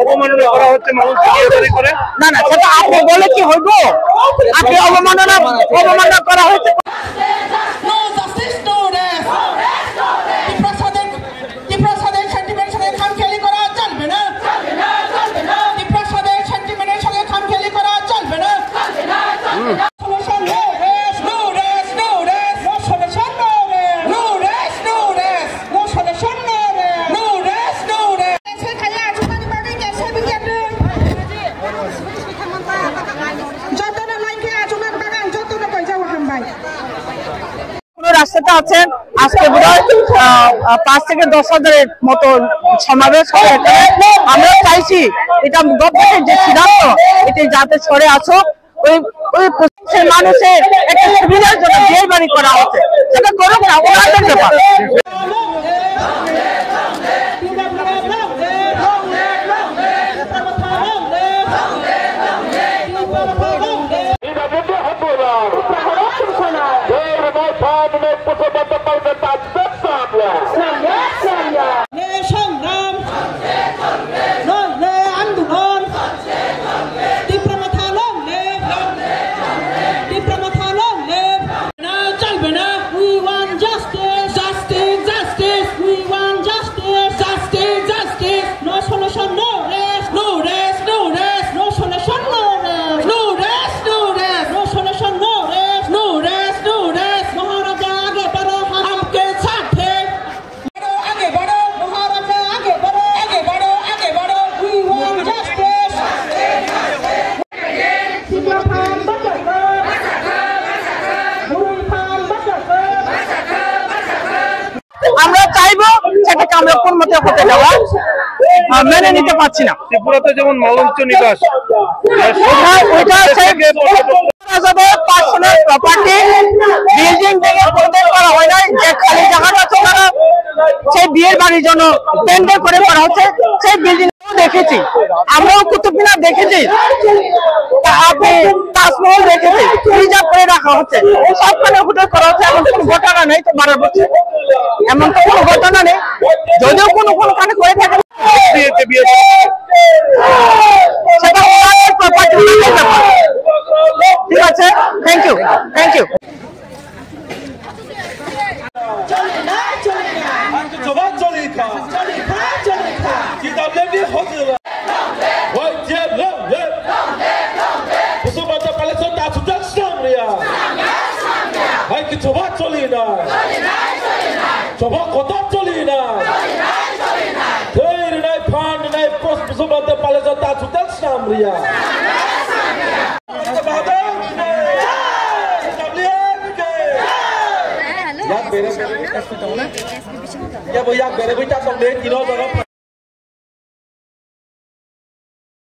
অবমাননা করা হচ্ছে মানুষকে গ্রেফতারি করে? না না, সেটা আপনি বলে কি হইব? আপনি অবমাননা করা হয়েছে। রাস্তাতে আছেন আজকে বোধহয় 5 থেকে 10,000-এর মতো সমাবেশ হবে এখানে। আমরা চাইছি এটা গভর্নমেন্টের যে সিদ্ধান্ত এটি যাতে সরে আসো, ওই মানুষের একটা সুবিধার জন্য যে বাড়ি করা হচ্ছে সেটা করুক না, ওনাদের ব্যাপার। আমরা চাইবো সেটাকে আমরা কোন মতে হতে দেওয়া মেনে নিতে পারছি না। ত্রিপুরাতে যেমন মলঞ্চ নিবাস, পার্সোনাল প্রপার্টি বিল্ডিং ভেঙে পরিবেশ করা হয় নাই, যে খালি জায়গাটা আছে তারা সেই বিয়ের বাড়ির জন্য টেন্ডার করে করা হচ্ছে। সেই বিল্ডিং দেখেছি, আমরাও কুতুব মিনার দেখেছি, আপনি তাজমহল দেখেছি, রিজার্ভ করে রাখা হচ্ছে, সবখানে হোটেল করা হচ্ছে। এমন কোনো ঘটনা নেই তো 12 বছর, এমন তো কোনো ঘটনা নেই। যদিও কোনখানে করে থাকে সেটা প্রপার্টি। ঠিক আছে, thank you. Ya voy a ver, voy a